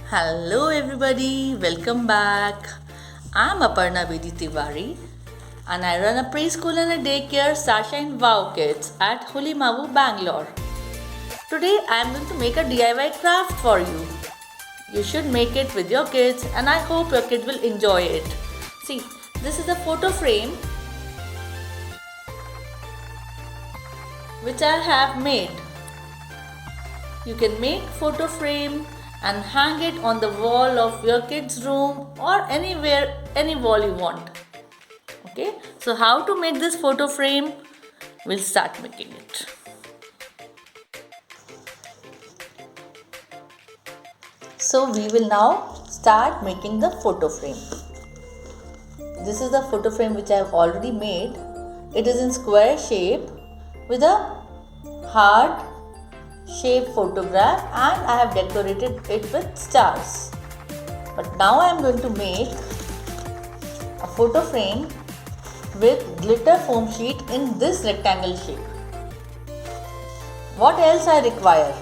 Hello everybody, welcome back. I'm Aparna Bedi Tiwari and I run a preschool and a daycare Starshine Wow Kids at Hulimavu, Bangalore. Today I'm going to make a DIY craft for you. You should make it with your kids and I hope your kid will enjoy it. See, this is a photo frame which I have made. You can make photo frame and hang it on the wall of your kids' room or anywhere, any wall you want. Okay, so how to make this photo frame? We'll start making it. So we will now start making the photo frame. This is the photo frame which I have already made. It is in square shape with a heart shape photograph and I have decorated it with stars. But now I am going to make a photo frame with glitter foam sheet in this rectangle shape. What else I require?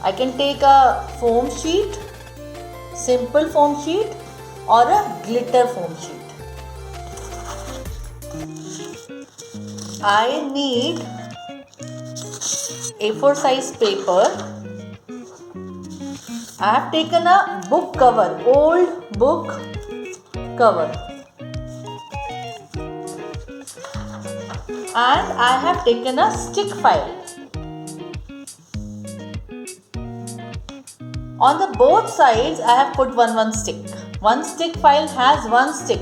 I can take a foam sheet, simple foam sheet or a glitter foam sheet. I need A4 size paper. I have taken a book cover, old book cover, and I have taken a stick file. On the both sides I have put one stick. One stick file has one stick.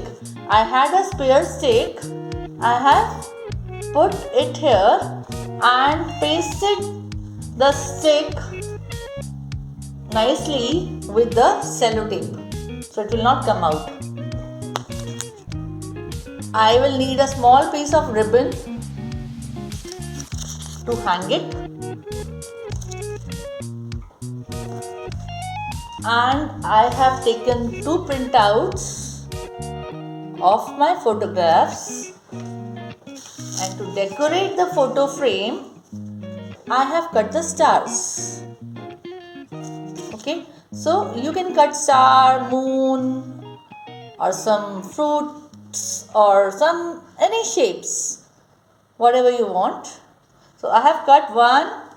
I had a spare stick. I have put it here and pasted the stick nicely with the sellotape so it will not come out. I will need a small piece of ribbon to hang it, and I have taken two printouts of my photographs. And to decorate the photo frame, I have cut the stars. Okay, so you can cut star, moon, or some fruits, or some any shapes, whatever you want. So I have cut 1,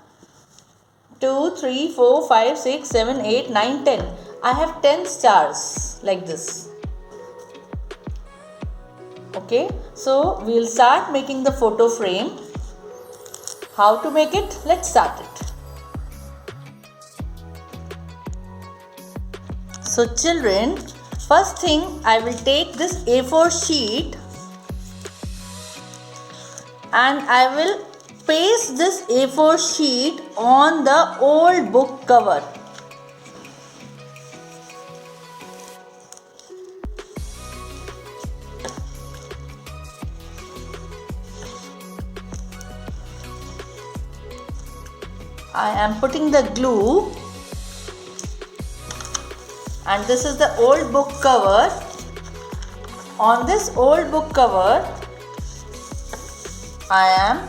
2, 3, 4, 5, 6, 7, 8, 9, 10. I have 10 stars like this. Okay, so we'll start making the photo frame. How to make it? Let's start it. So children, first thing I will take this A4 sheet and I will paste this A4 sheet on the old book cover. I am putting the glue, and this is the old book cover. On this old book cover, I am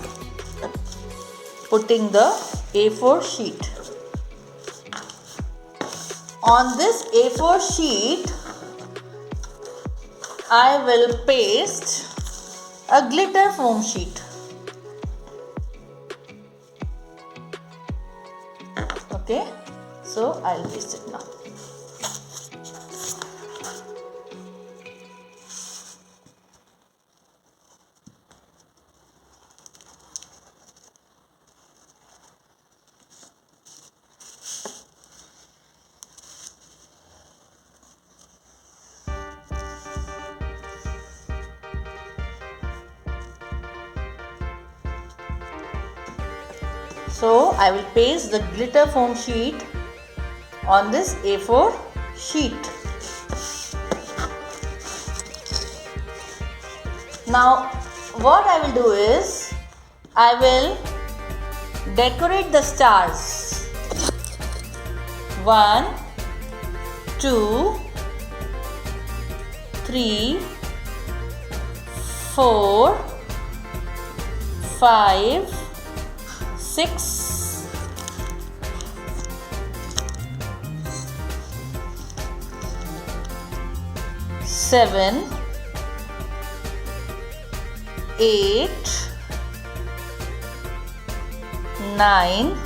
putting the A4 sheet. On this A4 sheet, I will paste a glitter foam sheet. Okay, so I'll paste it now. So I will paste the glitter foam sheet on this A4 sheet. Now what I will do is I will decorate the stars. 1, 2, 3, 4, 5, 6, 7, 8, 9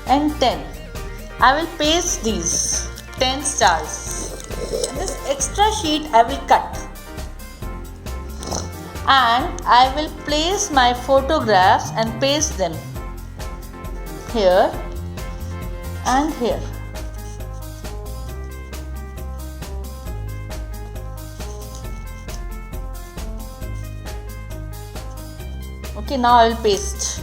and 10. I will paste these 10 stars. And this extra sheet I will cut. And I will place my photographs and paste them here and here. Okay, now I will paste.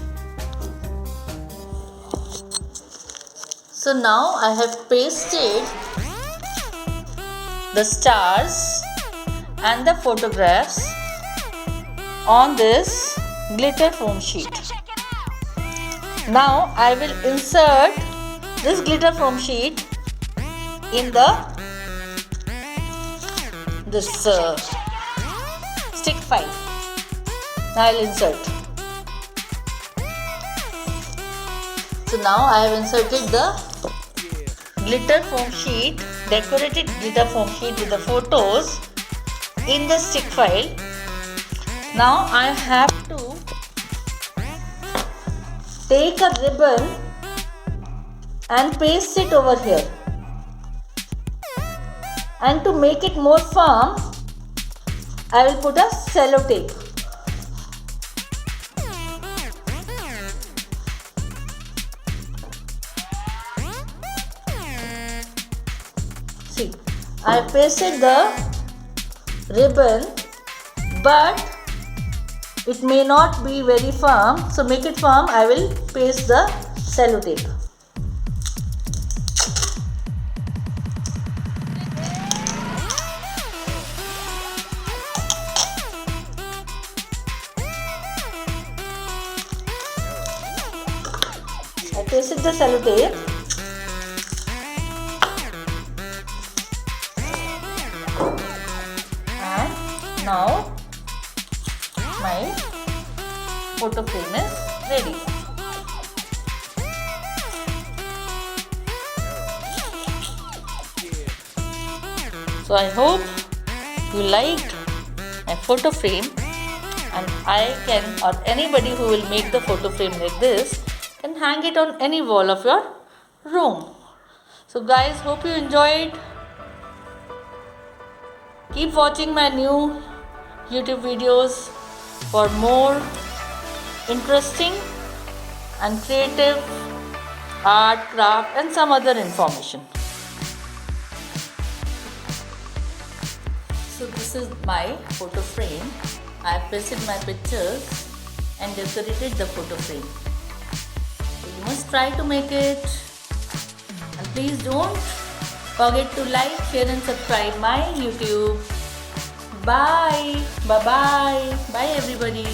So now I have pasted the stars and the photographs on this glitter foam sheet. Now I will insert this glitter foam sheet in this stick file. Now I will insert. So now I have inserted the glitter foam sheet, decorated glitter foam sheet with the photos in the stick file. Now I have to take a ribbon and paste it over here. And to make it more firm, I will put a sellotape. See, I have pasted the ribbon, but it may not be very firm. So make it firm, I will paste the sellotape. I pasted the sellotape. And now my photo frame is ready. So I hope you liked my photo frame, and I can, or anybody who will make the photo frame like this, can hang it on any wall of your room. So guys, hope you enjoyed. Keep watching my new YouTube videos for more interesting and creative art, craft and some other information. So this is my photo frame. I have pasted my pictures and decorated the photo frame. So you must try to make it, and please don't forget to like, share and subscribe my YouTube. Bye. Bye bye. Bye everybody.